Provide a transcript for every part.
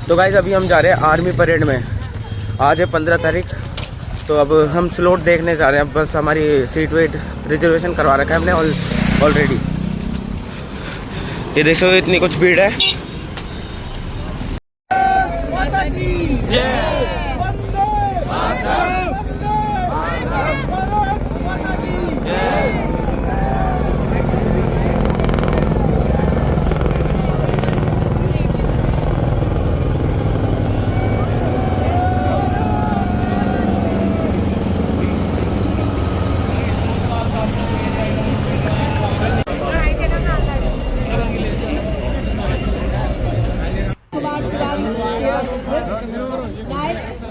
तो गाइस अभी हम जा रहे हैं आर्मी परेड में। आज है 15 तारीख। तो अब हम स्लॉट देखने जा रहे हैं। बस हमारी सीट वेट रिजर्वेशन करवा रखा है हमने ऑलरेडी। ये देखो इतनी कुछ भीड़ है।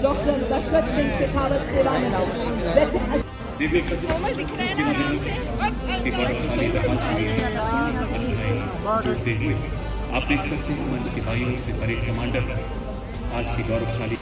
डॉक्टर दशरथ सिंह शेखावत कोमल दिख रहा है ना आराम से। आप देख सकते हैं मंच के भाइयों से परेड कमांडर आज की गौरवशाली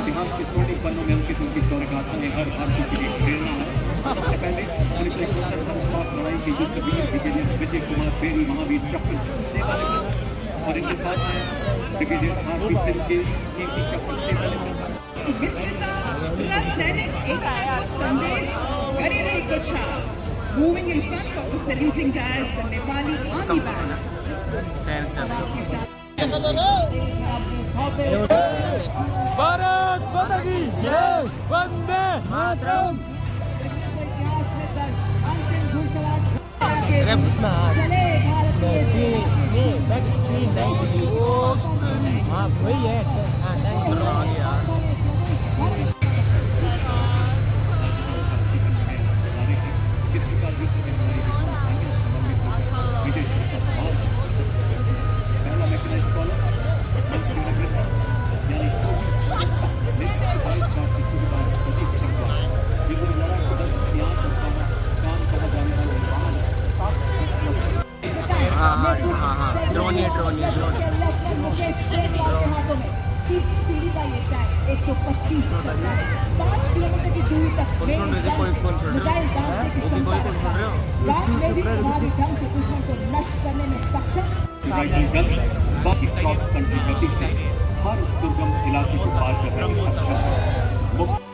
इतिहास के स्वर्णिम पन्नों में अंकित उनकी शौर्य गाथाएं हर भारतीय के लिए प्रेरणा है। सबसे पहले 1971 पाक लड़ाई के युद्ध वीर ब्रिगेडियर विजय कुमार बेरी महावीर चक्र सेवानिवृत्त और इनके साथ हैं ब्रिगेडियर आर.पी. सिंह के कीर्ति चक्र सेवानिवृत्त। सैनिक एकता का संदेश करे रही कछा। Moving in front of the saluting dies the Nepali Army Band. Bharat माता की जय, वंदे मातरम। हाँ वही है। ड्रोन तीसरी पीढ़ी का ये टैंक 125 चलता है। 5 किलोमीटर की दूरी तक मिसाइल दागने की क्षमता रखता है। रात में भी प्रभावी ढंग से दुश्मन को नष्ट करने में सक्षम। बाकी क्रॉस कंट्री गति से हर दुर्गम इलाके को पार करने में सक्षम है।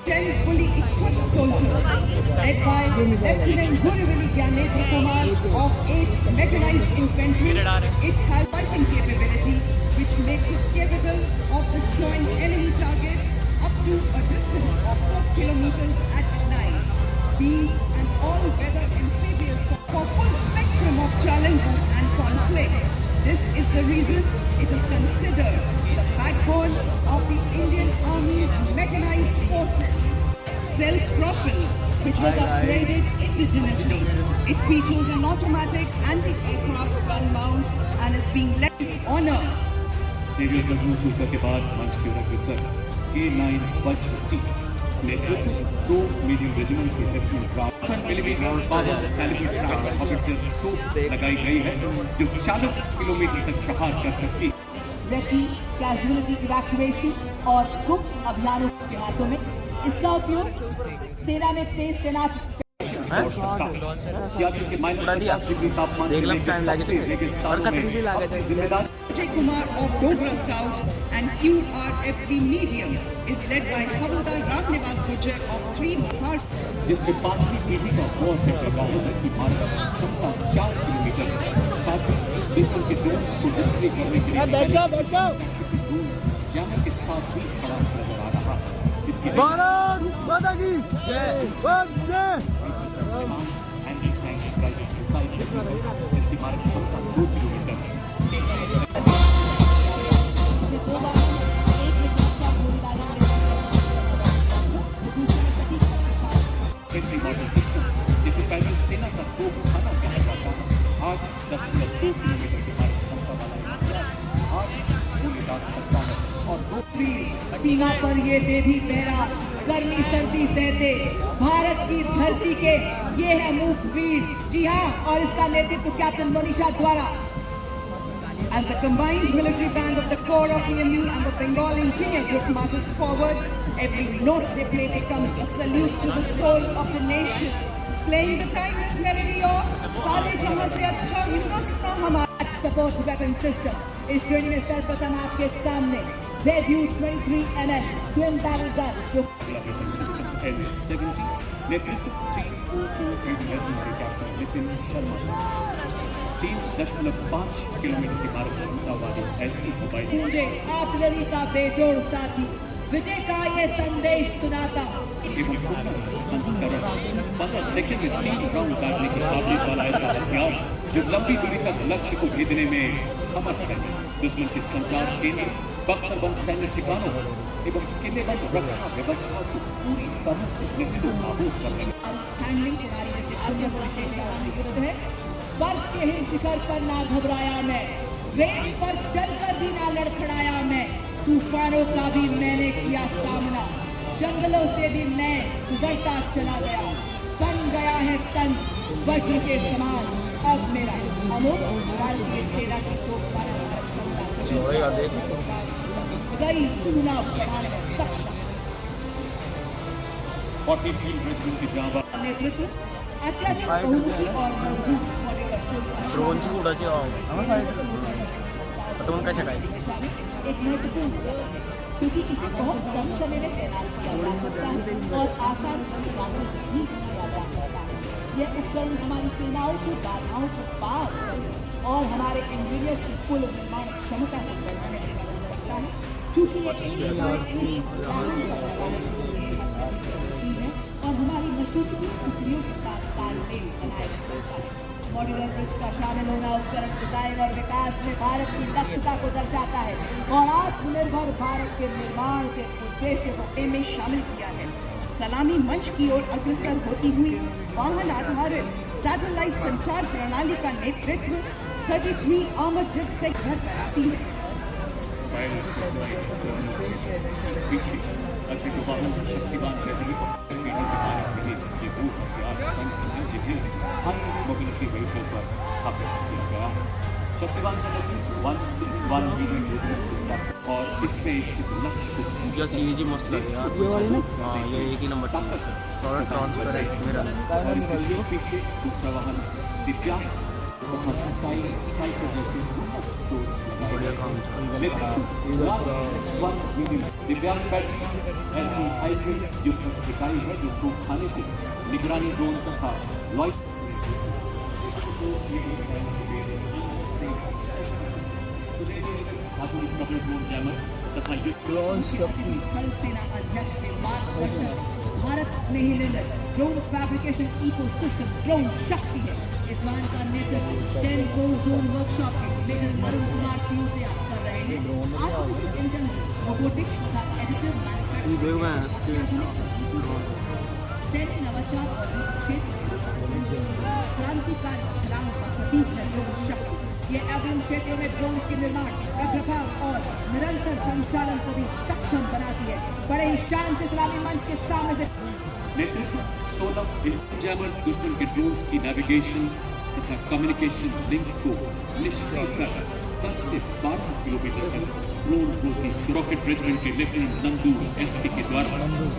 10 fully equipped soldiers led by Lieutenant Guruvili Gyanendra Kumar of 8th Mechanized Infantry. It has fighting capability which makes it capable of destroying enemy targets up to a distance of 4 kilometers at night. Being an all-weather amphibious for full spectrum of challenges and conflicts. This is the reason it is considered the backbone of the Indian Army's mechanized forces. Self-propelled, which was upgraded indigenously. It features an automatic anti-aircraft gun mount and is being led with honor. Radio सजनों सूचना के बाद मंच की ओर अग्रसर K9 Vajra नेतृत्व 2 medium regiment से lieutenant millimetre power calibre tractor हॉबिटर तोप लगाई गई है जो 40 किलोमीटर तक प्रहार कर सकती है। रेकी, कैजुअलिटी इवैक्यूएशन और गुप्त अभियानों के हाथों में इसका उपयोग सेना में तेज तैनात सियाचिन के -50 डिग्री तापमान से लेकर रेगिस्तान में जिम्मेदार Vijay Kumar of Dogra Scout and QRFD Medium is led by Havildar Ramnivas Gujjar of 3 Bihar. जिसमें 5वीं पीढ़ी का वॉर हेक्टर वाहन जिसकी मारक क्षमता 4 किलोमीटर साथ ही दुश्मन के ड्रोन्स को डिस्प्ले करने के लिए जैमर के साथ भी खड़ा नजर आ रहा है। इसकी भारत माता की जय, वंदे एंटी टैंक गाइडेड मिसाइल इसकी मारक क्षमता 2 किलोमीटर है। मॉडल सिस्टम जिसे पहले सेना का तोप खाना कहा जाता है आज 10.2 किलोमीटर की मारक क्षमता वाला आज गोली दाग सकता है और 2 वीर सीमा पर ये देवी पहरा गर्मी सर्दी सहते भारत की धरती के ये है मूक वीर। जी हाँ, और इसका नेतृत्व कैप्टन मोनिशा द्वारा। As the combined military band of the Corps of EMU and the Bengal Engineer Group marches forward, every note they play becomes a salute to the soul of the nation. Playing the timeless melody of सारे जहां से अच्छा हिंदुस्तान हमारा। Support weapon system इस श्रेणी में सर्वप्रथम आपके सामने ZU-23mm ट्विन बैरल गन जो वेपन सिस्टम L-70 नेतृत्व 3428 है हमारे कैप्टन नितिन शर्मा। 3.5 किलोमीटर की मारक क्षमता वाली ऐसी हवाई मुझे आर्टिलरी का बेजोड़ साथी विजय का ये संदेश सुनाता। संस्करण 15 सेकंड में 3 राउंड काटने की काबिलियत वाला ऐसा हथियार जो लंबी दूरी तक लक्ष्य को भेजने में समर्थ है। दुश्मन के संचार केंद्र, बख्तरबंद सैन्य ठिकानों एवं किलेबंद रक्षा व्यवस्था को पूरी तरह से नेस्तनाबूद करने में हैंडलिंग प्रणाली में से अन्य विशेषताओं से युक्त है। बर्फ के हिम शिखर पर ना घबराया मैं, रेत पर चलकर भी ना लड़खड़ाया मैं, तूफानों का भी मैंने किया सामना, जंगलों से भी मैं गुजरता चला गया, बन गया है तन वज्र के समान। अब मेरा अमोघ भारतीय सेना की तोपमारक क्षमता गई चुनाव बढ़ाने में सक्षम 40 फील्ड रेजिमेंट की जांबाज नेतृत्व अत्यधिक बहुमुखी और मजबूत ड्रोनची उडाची आता मग कशा काय एक महत्वपूर्ण क्योंकि इसे बहुत कम समय में तैनात किया जा सकता है और आसान इस्तेमाल भी किया जा सकता है। यह उपकरण हमारी सेनाओं की बाधाओं को पार कर और हमारे इंजीनियर्स की कुल निर्माण क्षमता को बढ़ाने में मदद करता है। चूंकि है और हमारी मशीनरी टुकड़ियों के साथ तालमेल बनाए रख सकता है। मॉड्यूलर ब्रिज का शामिल होना उपकरण डिजाइन और विकास में भारत की दक्षता को दर्शाता है और आत्मनिर्भर भारत के निर्माण के उद्देश्य को में शामिल किया है। सलामी मंच की ओर अग्रसर होती हुई वाहन आधारित सैटेलाइट संचार प्रणाली का नेतृत्व 33 आर्मर्ड जेट से घर कराती है। पीछे अतिरिक्त वाहन शक्तिवान रेजिमेंट ये वो हथियार जिन्हें हर मोबिलिटी व्हीकल पर स्थापित किया गया है। शक्तिवान का नेतृत्व 161 मिलियन रेजिमेंट और इसमें स्थित लक्ष्य को क्या चीज़ ही मस्त लगी यार। ये वाली ना, हाँ ये एक ही नंबर थोड़ा ट्रांसफर है मेरा। और इसके पीछे दूसरा वाहन दिव्यास तथा स्ट्राइकर जैसे बढ़िया काम दिव्यास बैटरी ऐसी हाइब्रिड युद्ध इकाई है जो तोपखाने को निगरानी ड्रोन तथा लॉइट आधुनिक डबल ड्रोन जैमर तथा थल सेना अध्यक्ष के मार्गदर्शन भारत में ही निर्मित ड्रोन फैब्रिकेशन इकोसिस्टम ड्रोन शक्ति है। इस वाहन का नेतृत्व 10 कोर जोन वर्कशॉप के मेजर वरुण कुमार सिंह से आप कर रहे हैं। आर्टिफिशियल इंटेलिजेंस, रोबोटिक्स तथा एडिटिव मैन्युफैक्चरिंग सैन्य नवाचार और क्षेत्र क्रांतिकारी छलांग का प्रतीक है ड्रोन शक्ति। ये अग्रिम क्षेत्रों में ड्रोन के निर्माण, रखरखाव और निरंतर संचालन को भी सक्षम बनाती है। बड़े ही शान से सलामी मंच के सामने से नेतृत्व 16 जैमर दुश्मन के ड्रोन्स की नेविगेशन तथा कम्युनिकेशन लिंक को निष्क्रिय कर 10 से 12 किलोमीटर तक ड्रोन को रॉकेट रेजिमेंट के लेफ्टिनेंट नंदू एसके के द्वारा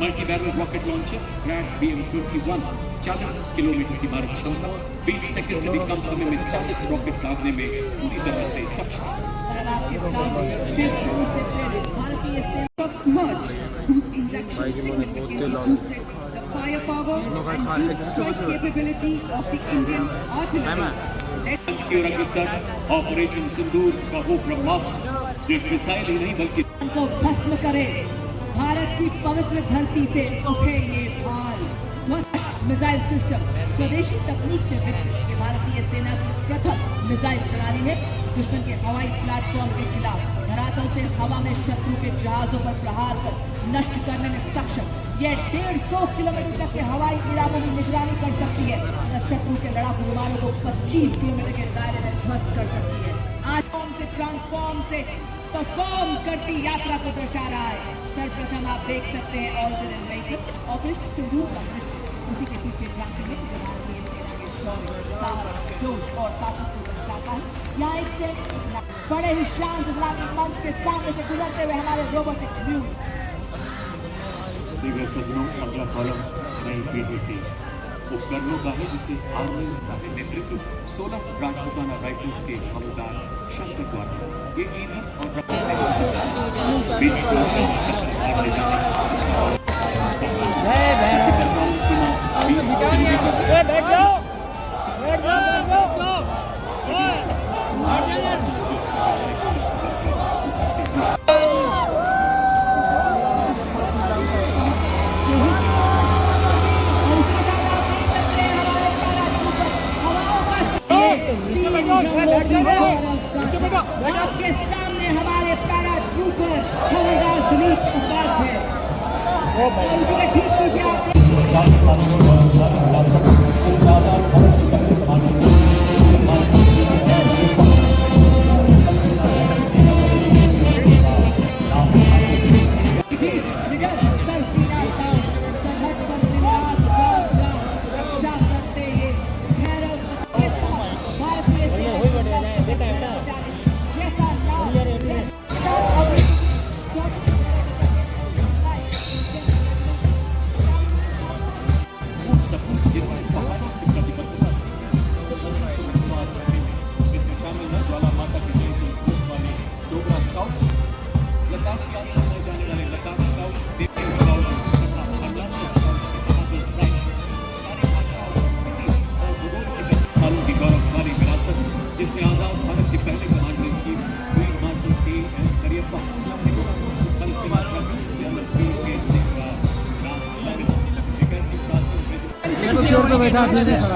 multi barrel rocket launcher grand BM-21 40 kilometre की मारक क्षमता 20 सेकंड से भी कम समय में 40 रॉकेट दागने में पूरी तरह से सक्षम whose induction significantly boosted the firepower and deep strike capability of the Indian artillery. मंच की ओर अग्रसर ऑपरेशन सिंदूर का वो ब्रह्मास्त्र जो मिसाइल ही नहीं बल्कि को भस्म करे। भारत की पवित्र धरती से उठे ये भाल। मिसाइल सिस्टम स्वदेशी तकनीक से विकसित ये भारतीय सेना की प्रथम मिसाइल प्रणाली है। दुश्मन के हवाई प्लेटफॉर्म के खिलाफ धरातल से हवा में शत्रु के जहाजों पर प्रहार कर नष्ट करने में सक्षम। यह 150 किलोमीटर तक के हवाई इलाकों में निगरानी कर सकती है तथा शत्रु के लड़ाकू विमानों को 25 किलोमीटर के दायरे में ध्वस्त कर सकती है। आज से ट्रांसफॉर्म से परफॉर्म करती यात्रा को दर्शा रहा है। सर्वप्रथम आप देख सकते हैं ऑल्टरनेट व्हीकल ऑपरेशन सिंदूर का दृश्य, उसी के पीछे झांकी में जो भारतीय सेना के शौर्य, साहस, जोश और ताकत को दर्शाता है। यहाँ एक से बड़े ही शांत इस्लामिक मंच के सामने से गुजरते हुए हमारे रोबोटिक व्यूज। दिव्य सज्जनों, अगला कॉलम नई पीढ़ी के उपकरणों का है जिसे आर्मी का है नेतृत्व 16 राजपूताना राइफल्स के हवलदार शंकर द्वारा। ये ईंधन और बीच को इसकी परिचालन सीमा 20 किलोमीटर आपके सामने हमारे पैराट्रूपर हवलदार दिलीप उपाध्याय और उसके ठीक पीछे आप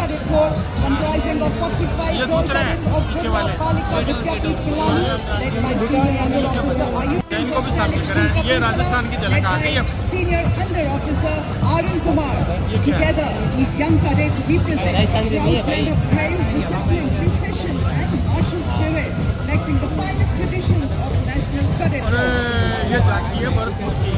comprising of 45 gold medals of Balika Vidyapeeth Pilani, led by senior under officer Ayush, ये राजस्थान की झलक आ गई है। senior under officer Arun Kumar. Together, these young cadets represent a proud blend of courage, discipline, precision, and martial spirit, reflecting the finest traditions of national cadet corps. ये झांकी है भरतपुर की।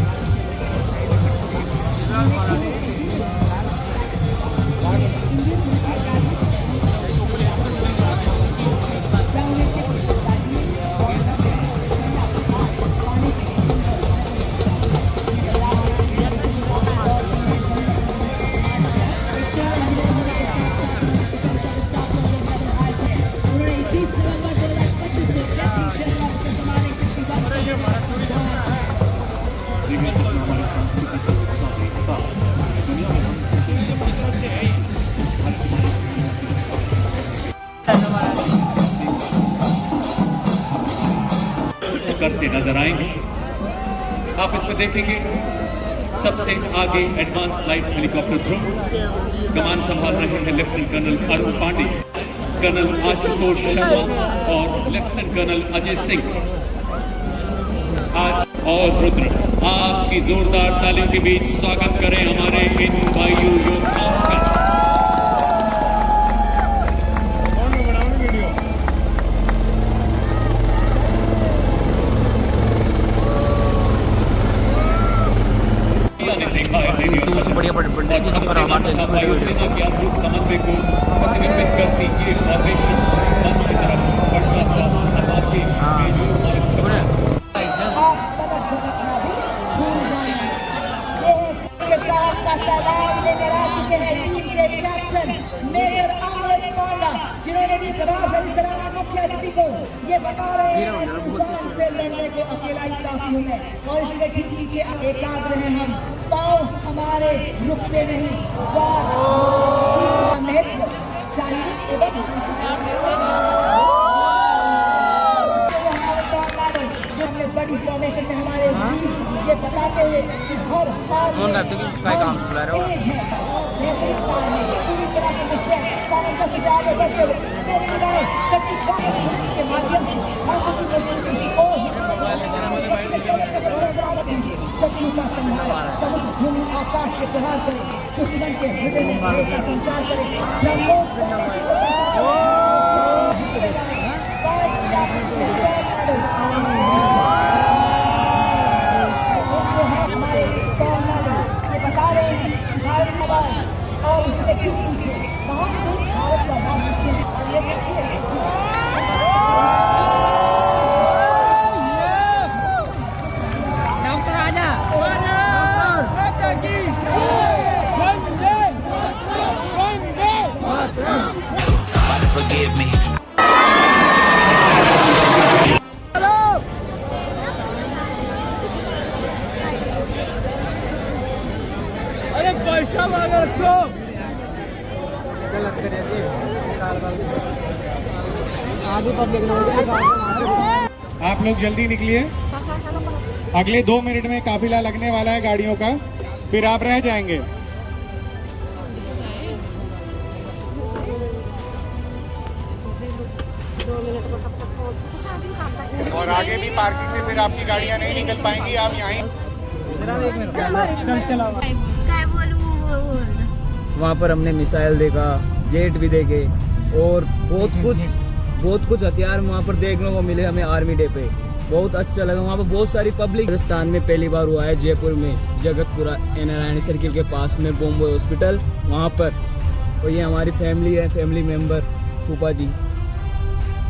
करते नजर आएंगे। आप इसमें देखेंगे सबसे आगे एडवांस लाइट हेलीकॉप्टर ध्रुव, कमान संभाल रहे हैं lieutenant colonel Arun Pandey, colonel Ashutosh Sharma और लेफ्टिनेंट कर्नल अजय सिंह। आज और रुद्र, आपकी जोरदार तालियों के बीच स्वागत करें हमारे इन वायु योद्धाओं का। बढ़िया पंडित जी पर हमारे समन्वय को प्रतिबिंबित करती ये फॉर्मेशन मंच की तरफ बढ़ता हुआ अपाचे जिन्होंने भी मुख्य अतिथि को ये बता रहे हैं से लड़ने को अकेला ही काफी है और इसके ठीक पीछे एकाग्र हैं हम, पाँव हमारे रुकते नहीं, महत्व शारीरिक एवं बड़ी फॉर्मेशन में हमारे ये बताते हुए कि हर काम चला रहे हो पूरी तरह से निश्चय सामंजस्य से आगे बढ़ते हुए के माध्यम से शत्रु का संहार, समुद्र भूमि आकाश के प्रहार करे, दुश्मन के हृदय में भय का संचार करे। शाबाश रखो। आप लोग जल्दी निकलिए, अगले 2 मिनट में काफिला लगने वाला है गाड़ियों का, फिर आप रह जाएंगे। और आगे भी पार्किंग से फिर आपकी गाड़ियां नहीं निकल पाएंगी, आप यहाँ वहाँ पर हमने मिसाइल देखा, जेट भी देखे और बहुत कुछ हथियार वहाँ पर देखने को मिले हमें आर्मी डे पे। बहुत अच्छा लगा, वहाँ पर बहुत सारी पब्लिक। राजस्थान में पहली बार हुआ है, जयपुर में जगतपुरा नारायणी सर्किल के पास में बॉम्बे हॉस्पिटल, वहाँ पर। और ये हमारी फैमिली है, फैमिली मेंबर फूफा जी।